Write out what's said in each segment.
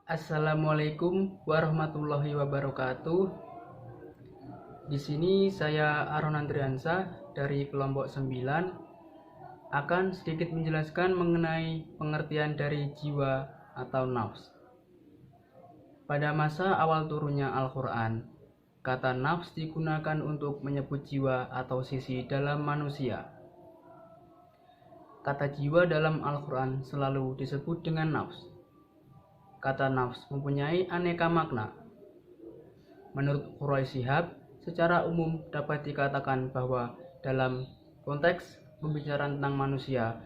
Assalamualaikum warahmatullahi wabarakatuh. Di sini saya Aron Andriansa dari kelompok 9 akan sedikit menjelaskan mengenai pengertian dari jiwa atau nafs. Pada masa awal turunnya Al-Quran, kata nafs digunakan untuk menyebut jiwa atau sisi dalam manusia. Kata jiwa dalam Al-Quran selalu disebut dengan nafs. Kata nafs mempunyai aneka makna. Menurut Quraisy Shihab, secara umum dapat dikatakan bahwa dalam konteks pembicaraan tentang manusia,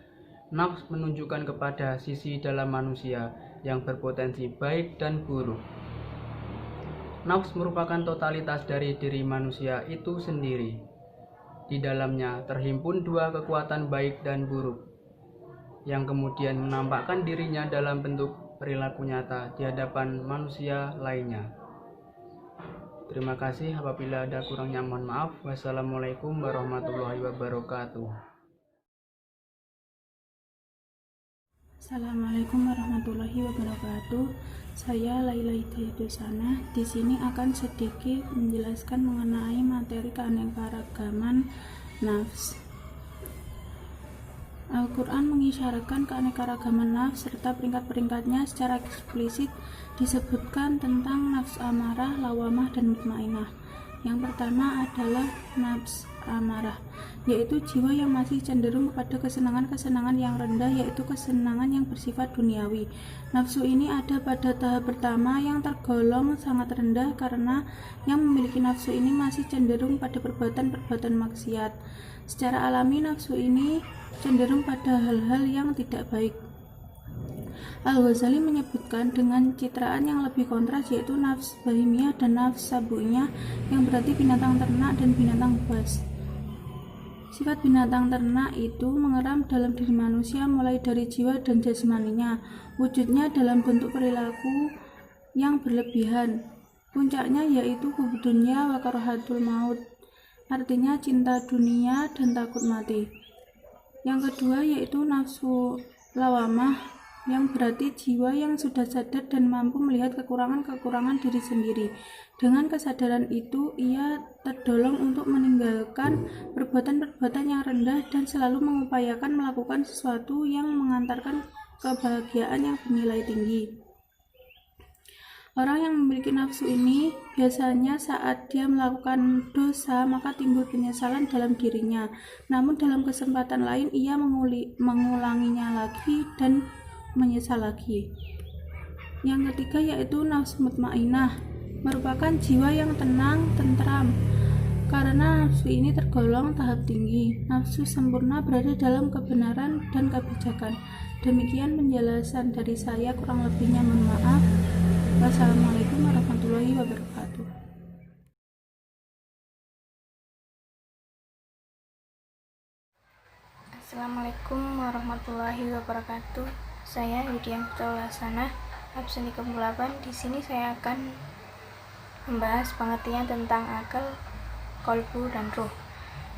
nafs menunjukkan kepada sisi dalam manusia yang berpotensi baik dan buruk. Nafs merupakan totalitas dari diri manusia itu sendiri. Di dalamnya terhimpun dua kekuatan baik dan buruk, yang kemudian menampakkan dirinya dalam bentuk perilaku nyata di hadapan manusia lainnya. Terima kasih, apabila ada kurangnya mohon maaf. Wassalamualaikum warahmatullahi wabarakatuh. Assalamualaikum warahmatullahi wabarakatuh. Saya Laila Hidayatullah. Di sini akan sedikit menjelaskan mengenai materi keanekaragaman nafs. Al-Quran mengisyaratkan keanekaragaman nafs serta peringkat-peringkatnya secara eksplisit disebutkan tentang nafs amarah, lawamah, dan mutmainah. Yang pertama adalah nafs amarah, yaitu jiwa yang masih cenderung kepada kesenangan-kesenangan yang rendah, yaitu kesenangan yang bersifat duniawi. Nafsu ini ada pada tahap pertama yang tergolong sangat rendah karena yang memiliki nafsu ini masih cenderung pada perbuatan-perbuatan maksiat. Secara alami nafsu ini cenderung pada hal-hal yang tidak baik. Al-Ghazali menyebutkan dengan citraan yang lebih kontras, yaitu nafs bahimiyah dan nafs sabuiyah, yang berarti binatang ternak dan binatang buas. Sifat binatang ternak itu mengeram dalam diri manusia mulai dari jiwa dan jasmaninya. Wujudnya dalam bentuk perilaku yang berlebihan. Puncaknya yaitu hubud dunya wa karahatul maut, artinya cinta dunia dan takut mati. Yang kedua yaitu nafsu lawamah, yang berarti jiwa yang sudah sadar dan mampu melihat kekurangan-kekurangan diri sendiri. Dengan kesadaran itu, ia terdorong untuk meninggalkan perbuatan-perbuatan yang rendah dan selalu mengupayakan melakukan sesuatu yang mengantarkan kebahagiaan yang bernilai tinggi. Orang yang memiliki nafsu ini biasanya saat dia melakukan dosa maka timbul penyesalan dalam dirinya. Namun dalam kesempatan lain ia mengulanginya lagi dan menyesal lagi. Yang ketiga yaitu nafsu mutmainah, merupakan jiwa yang tenang, tentram. Karena nafsu ini tergolong tahap tinggi, nafsu sempurna berada dalam kebenaran dan kebijakan. Demikian penjelasan dari saya, kurang lebihnya mohon maaf. Wassalamualaikum warahmatullahi wabarakatuh. Assalamualaikum warahmatullahi wabarakatuh. Saya Yudian Putaulasana, absen 38. Di sini saya akan membahas pengertian tentang akal, qalbu, dan ruh.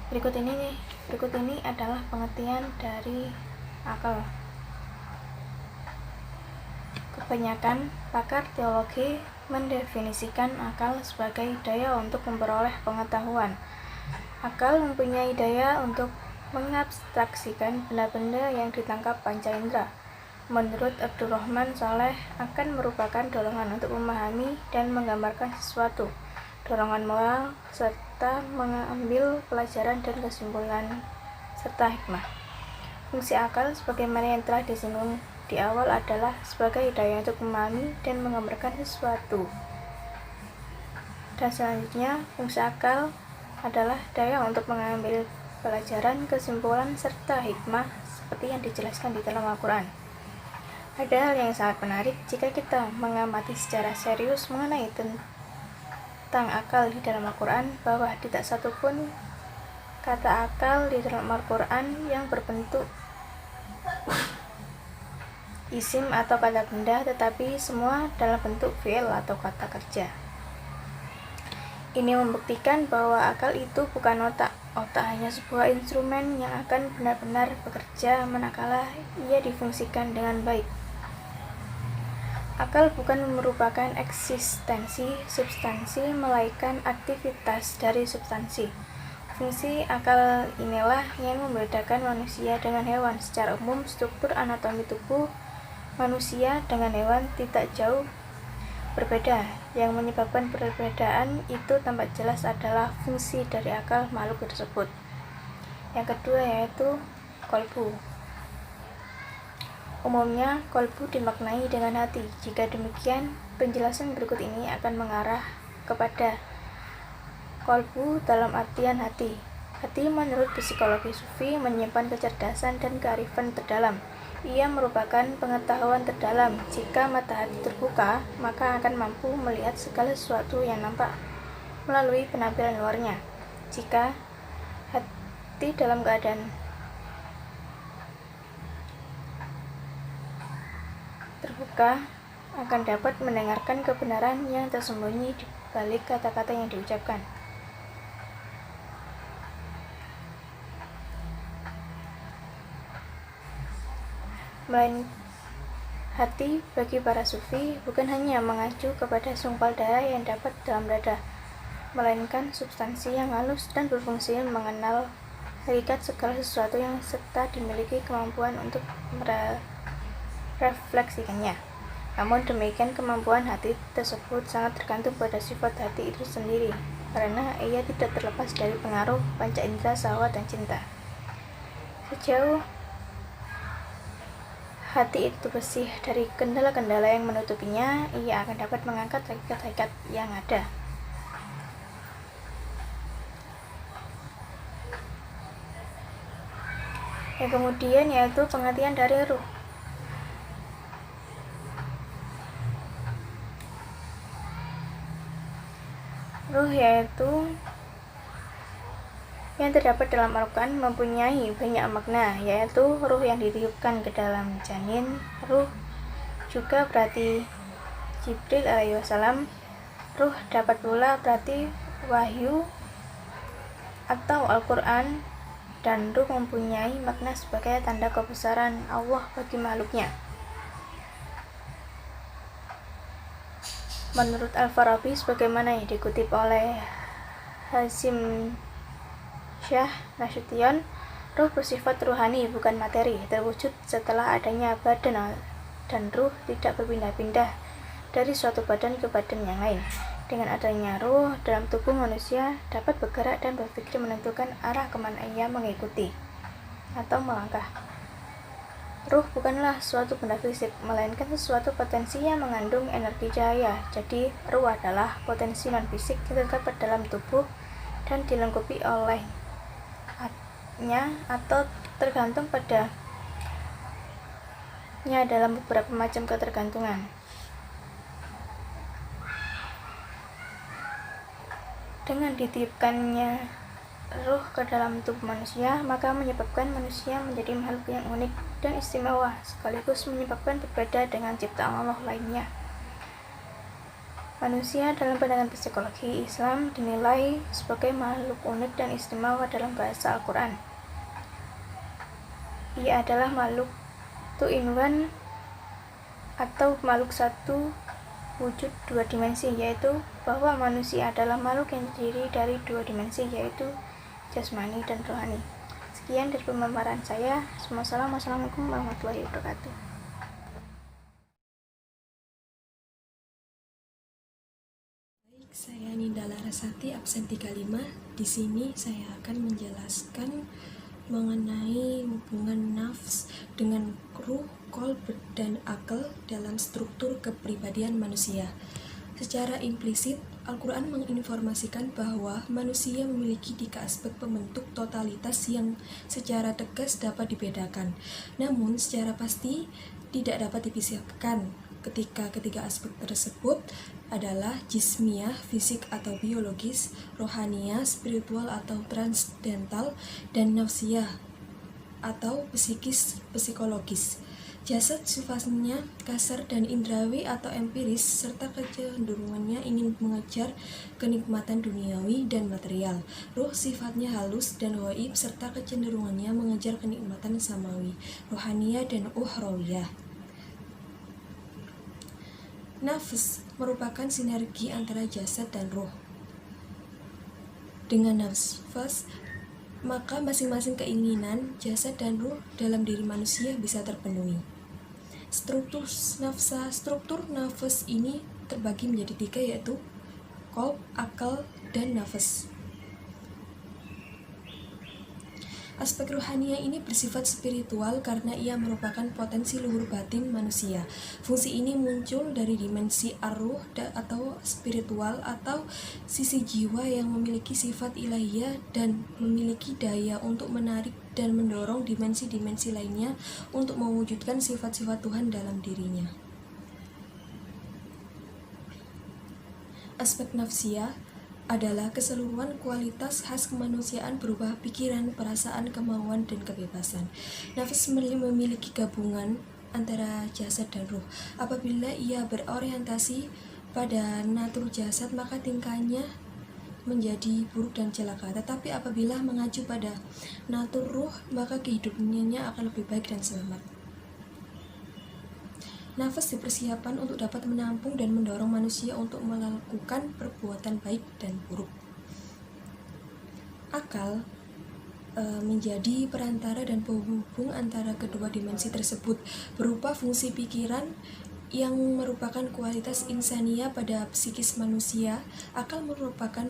Berikut ini adalah pengertian dari akal. Kebanyakan pakar teologi mendefinisikan akal sebagai daya untuk memperoleh pengetahuan. Akal mempunyai daya untuk mengabstraksikan benda-benda yang ditangkap panca indera. Menurut Abdurrahman Saleh, akan merupakan dorongan untuk memahami dan menggambarkan sesuatu, dorongan moral, serta mengambil pelajaran dan kesimpulan, serta hikmah. Fungsi akal, sebagaimana yang telah disinggung di awal, adalah sebagai daya untuk memahami dan menggambarkan sesuatu. Dan selanjutnya, fungsi akal adalah daya untuk mengambil pelajaran, kesimpulan, serta hikmah seperti yang dijelaskan di dalam Al-Quran. Ada hal yang sangat menarik jika kita mengamati secara serius mengenai tentang akal di dalam Al-Quran, bahwa tidak satu pun kata akal di dalam Al-Quran yang berbentuk isim atau kata benda, tetapi semua dalam bentuk fi'il atau kata kerja. Ini membuktikan bahwa akal itu bukan otak. Otak hanya sebuah instrumen yang akan benar-benar bekerja manakala ia difungsikan dengan baik. Akal bukan merupakan eksistensi substansi, melainkan aktivitas dari substansi. Fungsi akal inilah yang membedakan manusia dengan hewan. Secara umum, struktur anatomi tubuh manusia dengan hewan tidak jauh berbeda. Yang menyebabkan perbedaan itu tampak jelas adalah fungsi dari akal makhluk tersebut. Yang kedua yaitu kolbu. Umumnya, kolbu dimaknai dengan hati. Jika demikian, penjelasan berikut ini akan mengarah kepada kolbu dalam artian hati. Hati menurut psikologi sufi menyimpan kecerdasan dan kearifan terdalam. Ia merupakan pengetahuan terdalam. Jika mata hati terbuka, maka akan mampu melihat segala sesuatu yang nampak melalui penampilan luarnya. Jika hati dalam keadaan terbuka, akan dapat mendengarkan kebenaran yang tersembunyi di balik kata-kata yang diucapkan. Melainkan hati bagi para sufi bukan hanya mengacu kepada sumpal darah yang dapat dalam dada, melainkan substansi yang halus dan berfungsi mengenal hakikat segala sesuatu yang serta dimiliki kemampuan untuk merefleksikannya. Namun demikian, kemampuan hati tersebut sangat tergantung pada sifat hati itu sendiri, karena ia tidak terlepas dari pengaruh panca indera, syahwat, dan cinta. Sejauh hati itu bersih dari kendala-kendala yang menutupinya, ia akan dapat mengangkat hakikat-hakikat yang ada. Yang kemudian yaitu pengertian dari ruh. Ruh yaitu yang terdapat dalam Al-Quran mempunyai banyak makna, yaitu ruh yang ditiupkan ke dalam janin. Ruh juga berarti Jibril alaihissalam. Ruh dapat pula berarti wahyu atau Al-Quran, dan ruh mempunyai makna sebagai tanda kebesaran Allah bagi makhluknya. Menurut Al-Farabi, sebagaimana yang dikutip oleh Hazim Syah Nasution, ruh bersifat ruhani bukan materi, terwujud setelah adanya badan, dan ruh tidak berpindah-pindah dari suatu badan ke badan yang lain. Dengan adanya ruh dalam tubuh manusia dapat bergerak dan berpikir, menentukan arah kemana ia mengikuti atau melangkah. Ruh bukanlah suatu benda fisik, melainkan sesuatu potensi yang mengandung energi cahaya. Jadi, ruh adalah potensi non-fisik yang terdapat dalam tubuh dan dilengkapi olehnya atau tergantung padanya dalam beberapa macam ketergantungan. Dengan ditiupkannya ruh ke dalam tubuh manusia, maka menyebabkan manusia menjadi makhluk yang unik dan istimewa, sekaligus menyebabkan berbeda dengan ciptaan Allah lainnya. Manusia dalam pandangan psikologi Islam dinilai sebagai makhluk unik dan istimewa dalam bahasa Al-Quran. Ia adalah makhluk two in one atau makhluk satu wujud dua dimensi, yaitu bahwa manusia adalah makhluk yang terdiri dari dua dimensi, yaitu jasmani dan rohani. Sekian dari pemaparan saya. Wassalamualaikum warahmatullahi wabarakatuh. Baik, saya Ninda Larasati, absen 35. Di sini saya akan menjelaskan mengenai hubungan nafs dengan ruh, qalb, dan akal dalam struktur kepribadian manusia. Secara implisit, Al-Quran menginformasikan bahwa manusia memiliki 3 aspek pembentuk totalitas yang secara tegas dapat dibedakan, namun secara pasti tidak dapat dipisahkan. Ketiga aspek tersebut adalah jismiyah, fisik atau biologis, rohaniyah, spiritual atau transcendental, dan nafsiyah atau psikis, psikologis. Jasad sifatnya kasar dan indrawi atau empiris, serta kecenderungannya ingin mengejar kenikmatan duniawi dan material. Ruh sifatnya halus dan ghaib, serta kecenderungannya mengejar kenikmatan samawi, rohaniyah, dan ukhrawiyah. Nafs merupakan sinergi antara jasad dan ruh. Dengan nafs, maka masing-masing keinginan jasad dan ruh dalam diri manusia bisa terpenuhi. Struktur nafas ini terbagi menjadi 3, yaitu qalb, akal, dan nafas. Aspek ruhania ini bersifat spiritual karena ia merupakan potensi luhur batin manusia. Fungsi ini muncul dari dimensi ar-ruh atau spiritual atau sisi jiwa yang memiliki sifat ilahiyah dan memiliki daya untuk menarik dan mendorong dimensi-dimensi lainnya untuk mewujudkan sifat-sifat Tuhan dalam dirinya. Aspek nafsiyah adalah keseluruhan kualitas khas kemanusiaan berupa pikiran, perasaan, kemauan, dan kebebasan. Nafas memiliki gabungan antara jasad dan ruh. Apabila ia berorientasi pada natur jasad, maka tingkahnya menjadi buruk dan celaka. Tetapi apabila mengacu pada natur ruh, maka kehidupannya akan lebih baik dan selamat. Nafas dipersiapkan untuk dapat menampung dan mendorong manusia untuk melakukan perbuatan baik dan buruk. Akal menjadi perantara dan penghubung antara kedua dimensi tersebut, berupa fungsi pikiran yang merupakan kualitas insania pada psikis manusia. Akal merupakan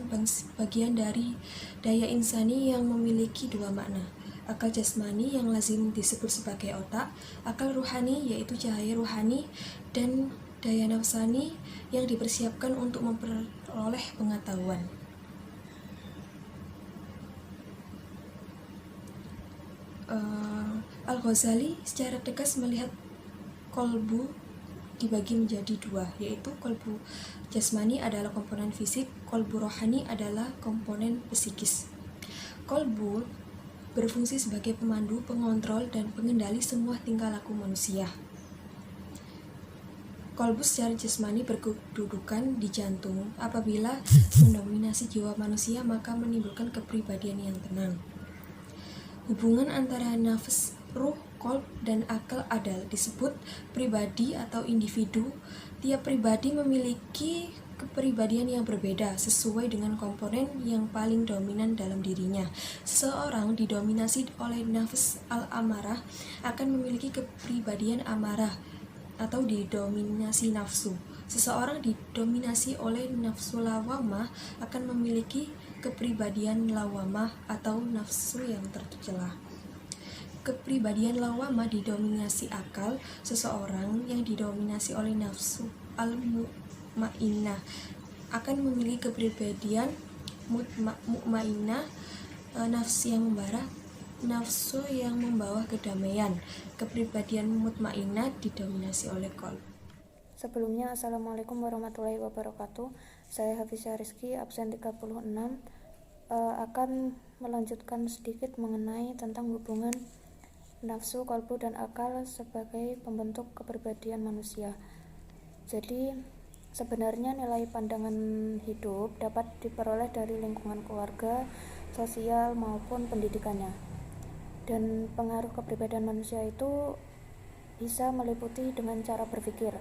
bagian dari daya insani yang memiliki 2 makna. Akal jasmani yang lazim disebut sebagai otak, akal ruhani yaitu cahaya ruhani, dan daya nafsani yang dipersiapkan untuk memperoleh pengetahuan. Al-Ghazali secara tegas melihat kolbu dibagi menjadi 2, yaitu kolbu jasmani adalah komponen fisik, kolbu rohani adalah komponen psikis. Kolbu berfungsi sebagai pemandu, pengontrol, dan pengendali semua tingkah laku manusia. Kolbu secara jasmani berkedudukan di jantung. Apabila mendominasi jiwa manusia, maka menimbulkan kepribadian yang tenang. Hubungan antara nafas, ruh, qalb, dan akal adalah disebut pribadi atau individu. Tiap pribadi memiliki kepribadian yang berbeda sesuai dengan komponen yang paling dominan dalam dirinya. Seseorang didominasi oleh nafas al-amarah akan memiliki kepribadian amarah atau didominasi nafsu. Seseorang didominasi oleh nafsu lawamah akan memiliki kepribadian lawamah atau nafsu yang tercela. Kepribadian lawamah didominasi akal. Seseorang yang didominasi oleh nafsu al-mutmainnah akan memiliki kepribadian mutmainnah, nafsu yang membara, nafsu yang membawa kedamaian. Kepribadian mutmainnah didominasi oleh qalb. Sebelumnya, Assalamualaikum warahmatullahi wabarakatuh. Saya Hafizah Rizky, absen 36, akan melanjutkan sedikit mengenai tentang hubungan nafsu, kalbu, dan akal sebagai pembentuk kepribadian manusia. Jadi, sebenarnya nilai pandangan hidup dapat diperoleh dari lingkungan keluarga, sosial, maupun pendidikannya. Dan pengaruh kepribadian manusia itu bisa meliputi dengan cara berpikir.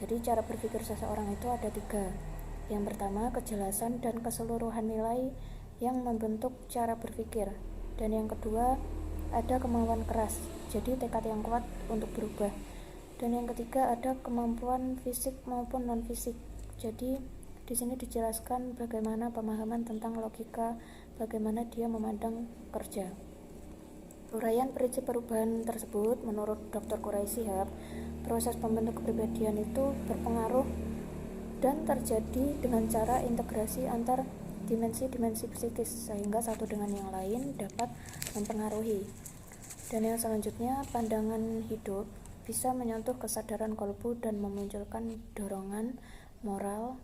Jadi cara berpikir seseorang itu ada 3. Yang pertama, kejelasan dan keseluruhan nilai yang membentuk cara berpikir. Dan yang kedua, ada kemauan keras, jadi tekad yang kuat untuk berubah. Dan yang ketiga, ada kemampuan fisik maupun non-fisik. Jadi di sini dijelaskan bagaimana pemahaman tentang logika, bagaimana dia memandang kerja. Uraian prinsip perubahan tersebut menurut Dr. Quraisy Shihab, proses pembentuk kepribadian itu berpengaruh dan terjadi dengan cara integrasi antar dimensi-dimensi psikis sehingga satu dengan yang lain dapat mempengaruhi. Dan yang selanjutnya, pandangan hidup bisa menyentuh kesadaran kolbu dan memunculkan dorongan moral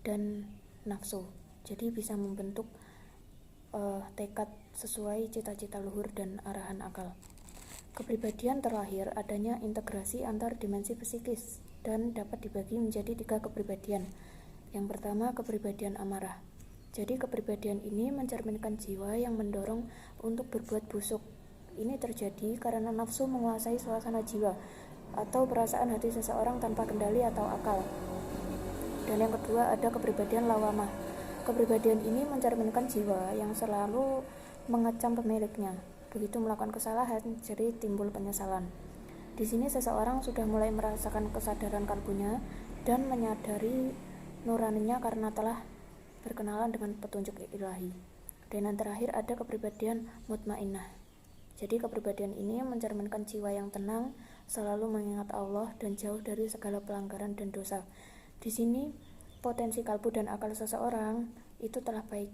dan nafsu. Jadi bisa membentuk tekad sesuai cita-cita luhur dan arahan akal. Kepribadian terlahir adanya integrasi antar dimensi psikis dan dapat dibagi menjadi 3 kepribadian. Yang pertama, kepribadian amarah. Jadi kepribadian ini mencerminkan jiwa yang mendorong untuk berbuat busuk. Ini terjadi karena nafsu menguasai suasana jiwa atau perasaan hati seseorang tanpa kendali atau akal. Dan yang kedua ada kepribadian lawamah. Kepribadian ini mencerminkan jiwa yang selalu mengecam pemiliknya. Begitu melakukan kesalahan, jadi timbul penyesalan. Di sini seseorang sudah mulai merasakan kesadaran kalbunya dan menyadari nuraninya karena telah berkenalan dengan petunjuk ilahi. Dan yang terakhir ada kepribadian mutmainnah. Jadi kepribadian ini mencerminkan jiwa yang tenang, selalu mengingat Allah dan jauh dari segala pelanggaran dan dosa. Di sini potensi kalbu dan akal seseorang itu telah baik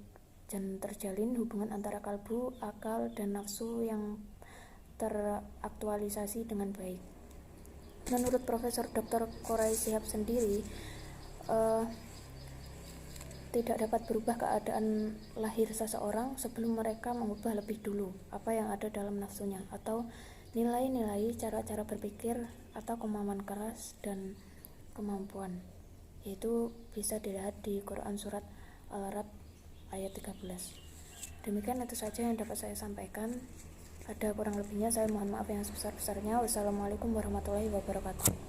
dan terjalin hubungan antara kalbu, akal, dan nafsu yang teraktualisasi dengan baik. Menurut Profesor Dr. Quraish Shihab sendiri, tidak dapat berubah keadaan lahir seseorang sebelum mereka mengubah lebih dulu apa yang ada dalam nafsunya, atau nilai-nilai, cara-cara berpikir, atau kemauan keras dan kemampuan. Yaitu bisa dilihat di Quran Surat Al-Araf ayat 13. Demikian itu saja yang dapat saya sampaikan. Ada kurang lebihnya saya mohon maaf yang sebesar-besarnya. Wassalamualaikum warahmatullahi wabarakatuh.